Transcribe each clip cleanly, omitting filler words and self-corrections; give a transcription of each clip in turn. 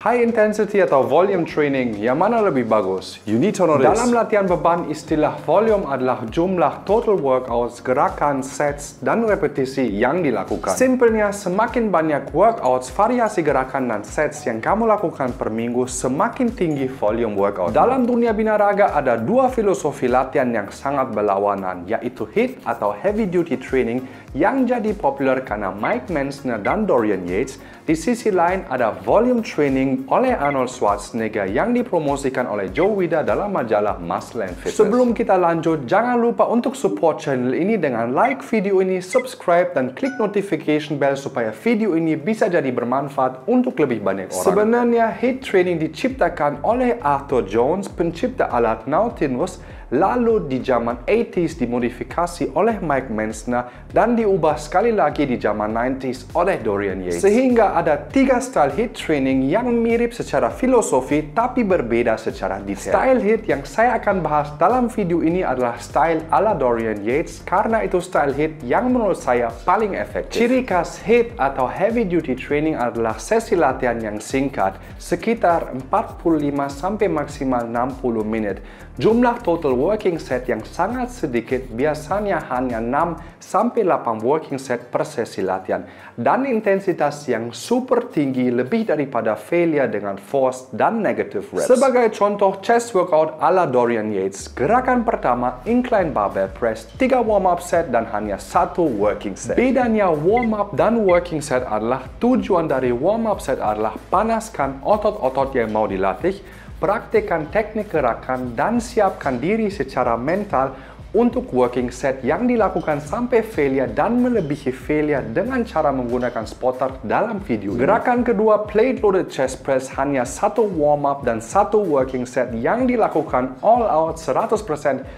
High intensity atau volume training, yang mana lebih bagus? You need to know this. Dalam latihan beban, istilah volume adalah jumlah total workouts, gerakan, sets, dan repetisi yang dilakukan. Simpelnya, semakin banyak workouts, variasi gerakan, dan sets yang kamu lakukan per minggu, semakin tinggi volume workout. Dalam dunia binaraga, ada dua filosofi latihan yang sangat berlawanan, yaitu HIIT atau Heavy Duty Training, yang jadi populer karena Mike Mentzer dan Dorian Yates. Di sisi lain, ada volume training oleh Arnold Schwarzenegger yang dipromosikan oleh Joe Wida dalam majalah Muscle and Fitness. Sebelum kita lanjut, jangan lupa untuk support channel ini dengan like video ini, subscribe, dan klik notification bell supaya video ini bisa jadi bermanfaat untuk lebih banyak orang. Sebenarnya, HIIT training diciptakan oleh Arthur Jones, pencipta alat Nautilus, lalu di zaman 80s dimodifikasi oleh Mike Mentzer dan diubah sekali lagi di zaman 90s oleh Dorian Yates. Sehingga ada 3 style HIIT training yang mirip secara filosofi tapi berbeda secara detail. Style HIIT yang saya akan bahas dalam video ini adalah style ala Dorian Yates karena itu style HIIT yang menurut saya paling efektif. Ciri khas HIIT atau Heavy Duty Training adalah sesi latihan yang singkat, sekitar 45 sampai maksimal 60 menit. Jumlah total working set yang sangat sedikit, biasanya hanya 6 sampai 8 working set per sesi latihan. Dan intensitas yang super tinggi lebih daripada failure dengan force dan negative reps. Sebagai contoh chest workout ala Dorian Yates, gerakan pertama incline barbell press, 3 warm-up set dan hanya 1 working set. Bedanya warm-up dan working set adalah tujuan dari warm-up set adalah panaskan otot-otot yang mau dilatih, praktikkan teknik gerakan, dan siapkan diri secara mental untuk working set yang dilakukan sampai failure dan melebihi failure dengan cara menggunakan spotter dalam video ini. Gerakan kedua, plate loaded chest press, hanya 1 warm up dan 1 working set yang dilakukan all out 100%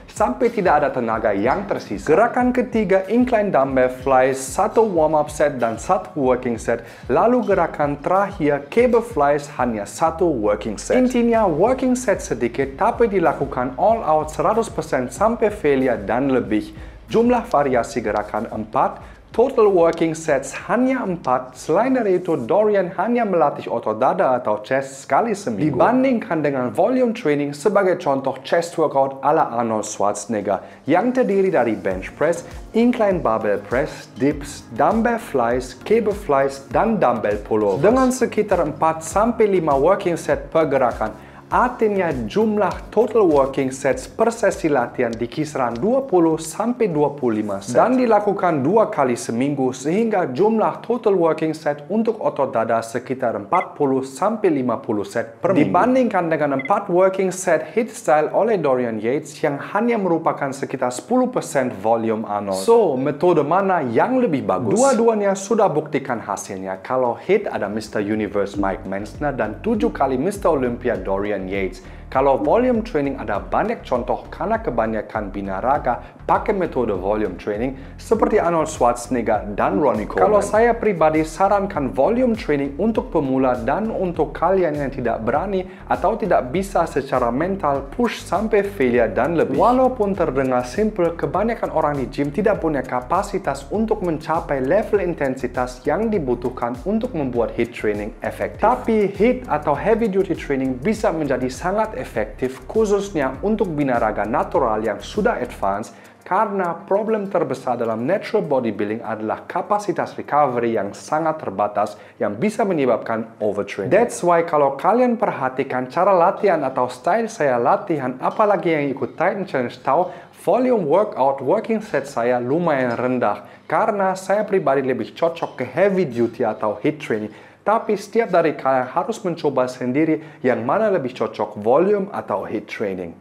sampai tidak ada tenaga yang tersisa. Gerakan ketiga, incline dumbbell flies, 1 warm up set dan 1 working set. Lalu gerakan terakhir, cable flies, hanya 1 working set. Intinya working set sedikit tapi dilakukan all out 100% sampai failure dan lebih. Jumlah variasi gerakan 4, total working sets hanya 4. Selain dari itu, Dorian hanya melatih otot dada atau chest sekali seminggu. Dibandingkan dengan volume training, sebagai contoh chest workout ala Arnold Schwarzenegger yang terdiri dari bench press, incline barbell press, dips, dumbbell flies, cable flies, dan dumbbell pull-overs. Dengan sekitar 4 sampai 5 working set per gerakan, artinya jumlah total working sets per sesi latihan di kisaran 20 sampai 25 set dan dilakukan 2 kali seminggu sehingga jumlah total working set untuk otot dada sekitar 40 sampai 50 set per minggu. Dibandingkan dengan 4 working set HIIT style oleh Dorian Yates yang hanya merupakan sekitar 10% volume Arnold. So, metode mana yang lebih bagus? Dua-duanya sudah buktikan hasilnya. Kalau HIIT ada Mr. Universe Mike Mentzer dan 7 kali Mr. Olympia Dorian Yates. Kalau volume training ada banyak contoh karena kebanyakan binaraga pakai metode volume training seperti Arnold Schwarzenegger dan Ronnie Coleman. Kalau saya pribadi sarankan volume training untuk pemula dan untuk kalian yang tidak berani atau tidak bisa secara mental push sampai failure dan lebih. Walaupun terdengar simple, kebanyakan orang di gym tidak punya kapasitas untuk mencapai level intensitas yang dibutuhkan untuk membuat HIIT training efektif. Tapi HIIT atau heavy duty training bisa menjadi sangat efektif khususnya untuk binaraga natural yang sudah advance karena problem terbesar dalam natural bodybuilding adalah kapasitas recovery yang sangat terbatas yang bisa menyebabkan overtraining. That's why kalau kalian perhatikan cara latihan atau style saya latihan, apalagi yang ikut Titan Challenge tahu volume workout working set saya lumayan rendah karena saya pribadi lebih cocok ke heavy duty atau HIIT training. Tapi setiap dari kalian harus mencoba sendiri yang mana lebih cocok, volume atau HIIT training.